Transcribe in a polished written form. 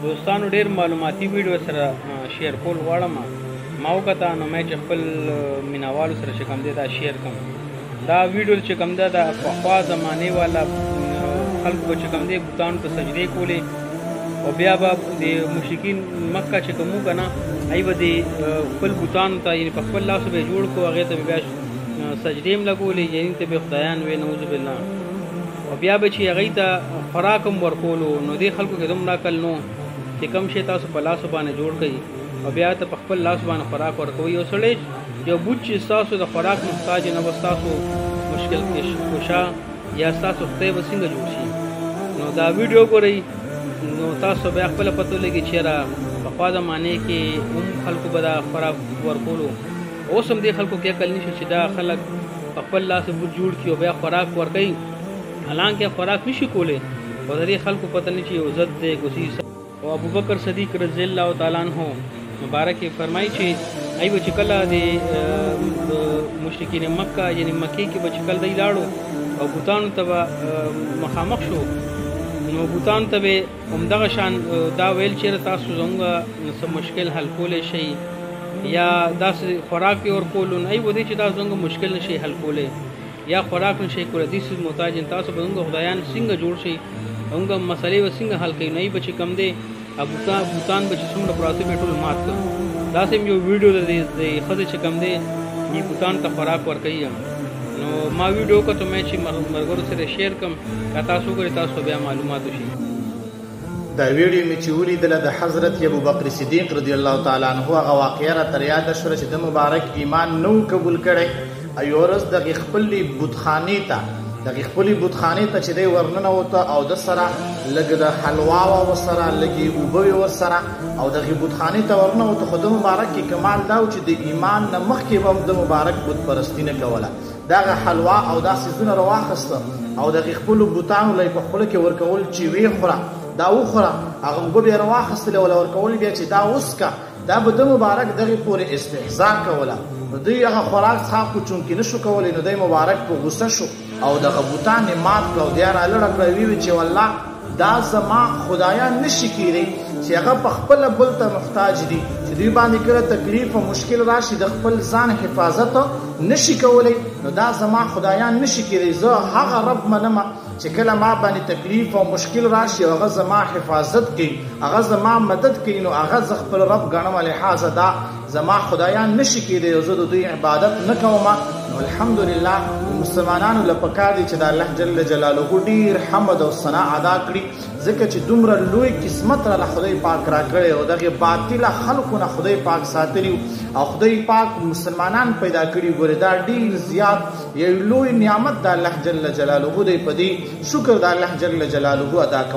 دوستانو ډیر معلوماتي ویډیو سره شیر کول غواړم ما وکړه نو مې چې خپل مینوالو سره چې کوم دی دا شیر کوم دا ویډیو چې کوم دی دا پخوا زمانه والا خلکو چې کوم دی بوتانو ته سجدې کولې او بیا به د مشرکین مکه چې کومو که نه هغوی به د خپل بوتانو ته یعنې په خپل لاسو به یې جوړ کړو هغې ته به بیا سجدې هم لګولې یعنې ته به خدایان وې نعوذ بالله او بیا به چې هغوی ته خوراک هم ورکولو نو دې خلکو کې دومره عقل نو چې کوم شی تاسو په لاسو باندې جوړ کړئ او بیا ته په خپل لاس باندې خوراک ورکوئ یو سړی یو بوت چې ستاسو د خوراک محتاج نه به ستاسو مشکل کشا یا ستاسو خدای به څنګه جوړ شي نو دا ویډیو ګورئ نو تاسو بیا خپله پته ولګي چېرې پخوا زمانې کې هم خلکو به دا خوراک ورکولو اوس هم دې خلکو کې عقل نشي چې دا خلک په خپل لاس بوت جوړ کړي او بیا خوراک ورکوي حالانکه خوراک نشي کولی او د دې خلکو پته نه چې یو ضد دی کوسي او ابوبکر صدیق رضی الله تعالی عنہ مبارک فرمایي چې ای به چې کله د مشرکین مکه یعنی مکې کې به چې کله دی لاړو او بوتانو ته به مخامخ شو نو بوتانو ته به همدغه شان دا ویل چېرې تاسو زموږ څه مشکل حل کولی شئ یا داسې خوراک یې ورکولو نو ای به دی چې دا زموږ مشکل نشئ حل کولی یا خوراک نشئ کولی دې څیز محتاج تاسو به زموږ خدایان څنګه جوړ شئ زموږ مسلې به څنګه حل کوي نو ای به چې کوم دی بوتان به چې څومره پراته به ټول مات کړو داسې هم یو ویډیو د ښځې چې کوم دی دې بوتان ته خوراک ورکوي نو ما ویډیو وکړه مې چې ملګرو سره شیر کړم که تاسو وګورئ تاسو بیا معلومات وشي دا ویډیو مې چې ولیدله د حضرت ابوبکر صدیق رضی الله تعالی عنه هغه واقعه راته یاده شوله چې د مبارک ایمان نو قبول کړی یو ورځ دغې خپلې بتخانې ته چې دی ورننوته او د سره لږ د حلوا وه ورسره لږې اوبه وې ورسره او دغې بتخانې ته ورننوته خو د مبارک کې کمال دا و چې د ایمان نه مخکې به هم د مبارک بت پرستي نه کوله دغه حلوا او دا څیزونه راواخیسته او دغې خپلو بوتانو له یې په خوله کې ورکول چې ویې خوره دا وخوره هغه اوبه بیا راواخیستلې وله ورکول بیا چې دا وڅکه دا به د مبارک دغې پورې استهزا کوله نو دوی هغه خوراک څښاک خو چونکې نه شو کولی نو دی مبارک په غوسه شو او دغه بوتان یې مات کړه او بیا رالړه کړه ویې چې والله دا زما خدایان نشي کیدی چې هغه په خپله بل ته محتاج دي چې دوی باندې کله تکلیف او مشکل راشي د خپل ځان حفاظت نشي کولی نو دا زما خدایان نشي کیدی زه هغه رب منمه چې کله ما باندې تکلیف او مشکل راشي هغه زما حفاظت کوي هغه زما مدد کوي نو هغه زه خپل رب ګڼم لحاظه دا زما خدایان نشي کیدی او زه د دوی عبادت نه کوم نو الحمدلله مسلمانانو له پکار دي چې د الله جل جلاله ډیر حمد او ثنا ادا کړي ځکه چې دومره لوی قسمت راله خدای پاک راکړی او دغې باطله خلکو نه خدای پاک ساتلي او خدای پاک مسلمانان پیدا کړي ګورې دا ډیر زیات یو لوی نعمت د الله جل جلاله دی په دې شکر د الله جل جلاله ادا کوي